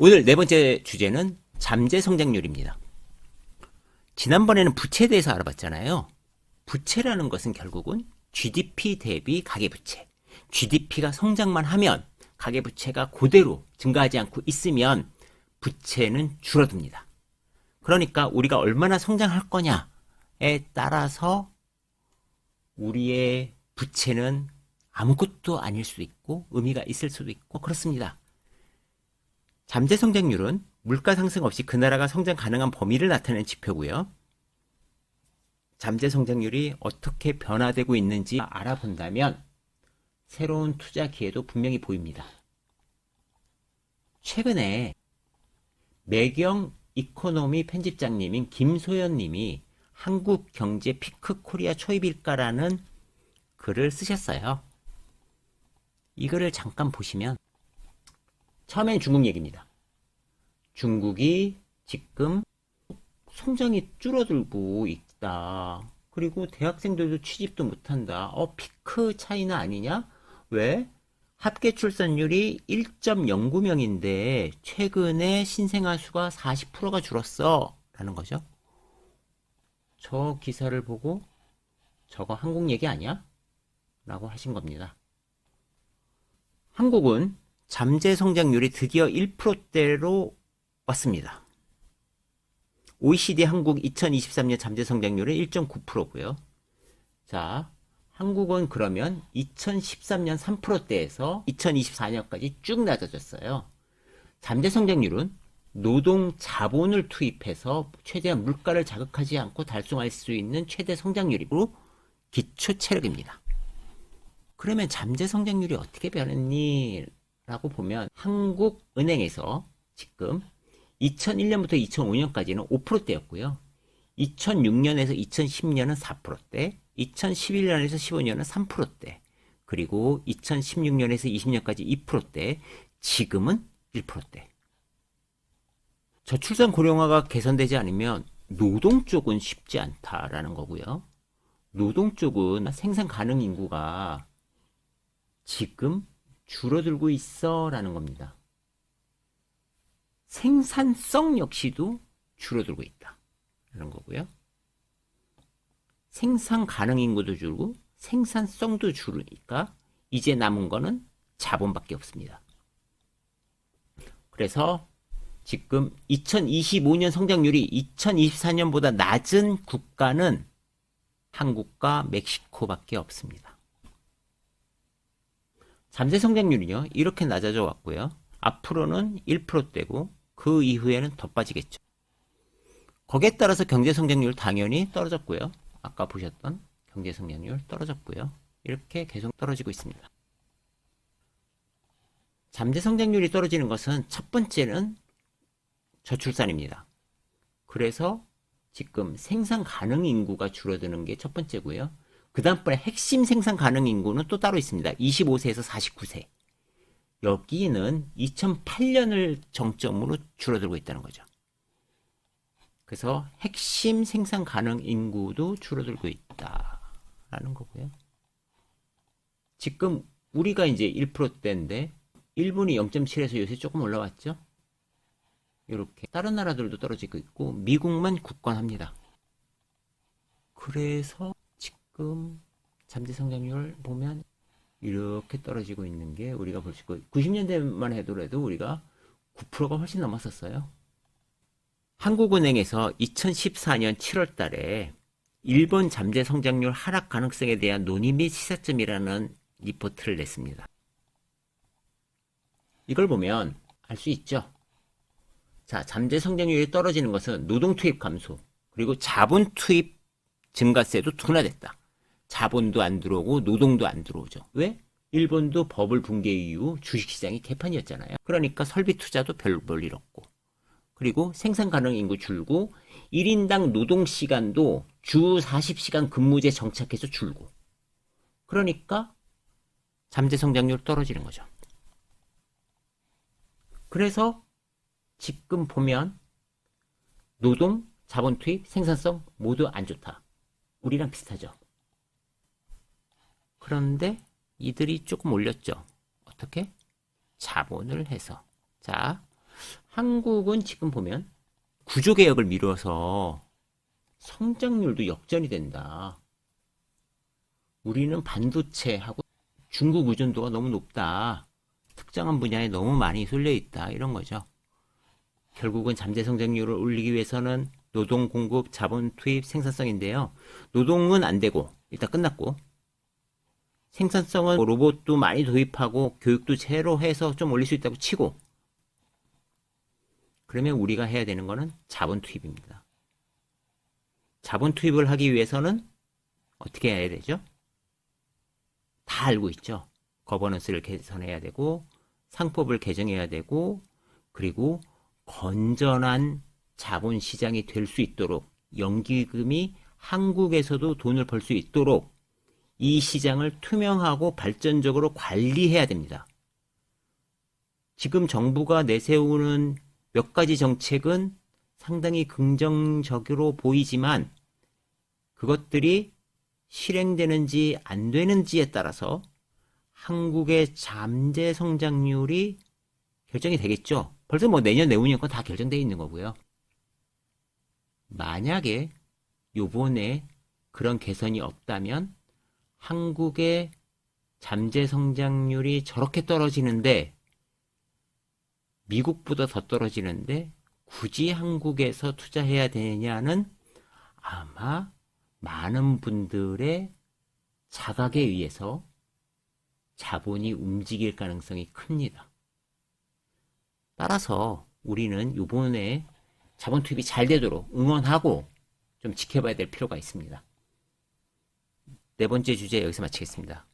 오늘 네 번째 주제는 잠재 성장률입니다. 지난번에는 부채에 대해서 알아봤잖아요. 부채라는 것은 결국은 GDP 대비 가계부채. GDP가 성장만 하면 가계부채가 그대로 증가하지 않고 있으면 부채는 줄어듭니다. 그러니까 우리가 얼마나 성장할 거냐에 따라서 우리의 부채는 아무것도 아닐 수도 있고 의미가 있을 수도 있고 그렇습니다. 잠재 성장률은 물가 상승 없이 그 나라가 성장 가능한 범위를 나타내는 지표고요. 잠재 성장률이 어떻게 변화되고 있는지 알아본다면 새로운 투자 기회도 분명히 보입니다. 최근에 매경 이코노미 편집장님인 김소연 님이 한국 경제 피크 코리아 초입일까라는 글을 쓰셨어요. 이 글을 잠깐 보시면 처음엔 중국 얘기입니다. 중국이 지금 성장이 줄어들고 있다. 그리고 대학생들도 취직도 못한다. 피크 차이나 아니냐? 왜? 합계 출산율이 1.09명인데 최근에 신생아 수가 40%가 줄었어. 라는 거죠. 저 기사를 보고 저거 한국 얘기 아니야? 라고 하신 겁니다. 한국은 잠재 성장률이 드디어 1%대로 왔습니다. OECD 한국 2023년 잠재 성장률은 1.9%고요. 자, 한국은 그러면 2013년 3%대에서 2024년까지 쭉 낮아졌어요. 잠재 성장률은 노동 자본을 투입해서 최대한 물가를 자극하지 않고 달성할 수 있는 최대 성장률이고 기초 체력입니다. 그러면 잠재 성장률이 어떻게 변했니? 라고 보면 한국은행에서 지금 2001년부터 2005년까지는 5%대였고요. 2006년에서 2010년은 4%대, 2011년에서 15년은 3%대, 그리고 2016년에서 20년까지 2%대, 지금은 1%대. 저출산 고령화가 개선되지 않으면 노동 쪽은 쉽지 않다라는 거고요. 노동 쪽은 생산 가능 인구가 지금 줄어들고 있어 라는 겁니다. 생산성 역시도 줄어들고 있다 라는 거고요. 생산 가능 인구도 줄고 생산성도 줄으니까 이제 남은 거는 자본밖에 없습니다. 그래서 지금 2025년 성장률이 2024년보다 낮은 국가는 한국과 멕시코밖에 없습니다. 잠재 성장률은요, 이렇게 낮아져 왔고요. 앞으로는 1%대고 그 이후에는 더 빠지겠죠. 거기에 따라서 경제 성장률 당연히 떨어졌고요. 아까 보셨던 경제 성장률 떨어졌고요. 이렇게 계속 떨어지고 있습니다. 잠재 성장률이 떨어지는 것은 첫 번째는 저출산입니다. 그래서 지금 생산 가능 인구가 줄어드는 게 첫 번째고요. 그 다음번에 핵심 생산 가능 인구는 또 따로 있습니다. 25세에서 49세. 여기는 2008년을 정점으로 줄어들고 있다는 거죠. 그래서 핵심 생산 가능 인구도 줄어들고 있다라는 거고요. 지금 우리가 이제 1%대인데 일본이 0.7에서 요새 조금 올라왔죠. 이렇게 다른 나라들도 떨어지고 있고 미국만 굳건합니다. 그래서 지금 잠재 성장률 보면 이렇게 떨어지고 있는 게 우리가 볼 수 있고 90년대만 해도 우리가 9%가 훨씬 넘었었어요. 한국은행에서 2014년 7월 달에 일본 잠재 성장률 하락 가능성에 대한 논의 및 시사점이라는 리포트를 냈습니다. 이걸 보면 알 수 있죠. 자, 잠재 성장률이 떨어지는 것은 노동 투입 감소, 그리고 자본 투입 증가세도 둔화됐다. 자본도 안 들어오고 노동도 안 들어오죠. 왜? 일본도 버블 붕괴 이후 주식시장이 개판이었잖아요. 그러니까 설비 투자도 별 볼 일 없고, 그리고 생산 가능 인구 줄고 1인당 노동시간도 주 40시간 근무제 정착해서 줄고, 그러니까 잠재 성장률 떨어지는 거죠. 그래서 지금 보면 노동, 자본 투입, 생산성 모두 안 좋다. 우리랑 비슷하죠. 그런데 이들이 조금 올렸죠. 어떻게? 자본을 해서. 자, 한국은 지금 보면 구조개혁을 미뤄서 성장률도 역전이 된다. 우리는 반도체하고 중국 의존도가 너무 높다. 특정한 분야에 너무 많이 쏠려 있다. 이런 거죠. 결국은 잠재 성장률을 올리기 위해서는 노동 공급, 자본 투입, 생산성인데요. 노동은 안 되고 일단 끝났고, 생산성은 로봇도 많이 도입하고 교육도 새로 해서 좀 올릴 수 있다고 치고, 그러면 우리가 해야 되는 거는 자본 투입입니다. 자본 투입을 하기 위해서는 어떻게 해야 되죠? 다 알고 있죠. 거버넌스를 개선해야 되고, 상법을 개정해야 되고, 그리고 건전한 자본시장이 될 수 있도록, 연기금이 한국에서도 돈을 벌 수 있도록 이 시장을 투명하고 발전적으로 관리해야 됩니다. 지금 정부가 내세우는 몇 가지 정책은 상당히 긍정적으로 보이지만 그것들이 실행되는지 안 되는지에 따라서 한국의 잠재 성장률이 결정이 되겠죠. 벌써 뭐 내년 내후년 건 다 결정되어 있는 거고요. 만약에 요번에 그런 개선이 없다면 한국의 잠재 성장률이 저렇게 떨어지는데, 미국보다 더 떨어지는데 굳이 한국에서 투자해야 되냐는 아마 많은 분들의 자각에 의해서 자본이 움직일 가능성이 큽니다. 따라서 우리는 이번에 자본 투입이 잘 되도록 응원하고 좀 지켜봐야 될 필요가 있습니다. 네 번째 주제 여기서 마치겠습니다.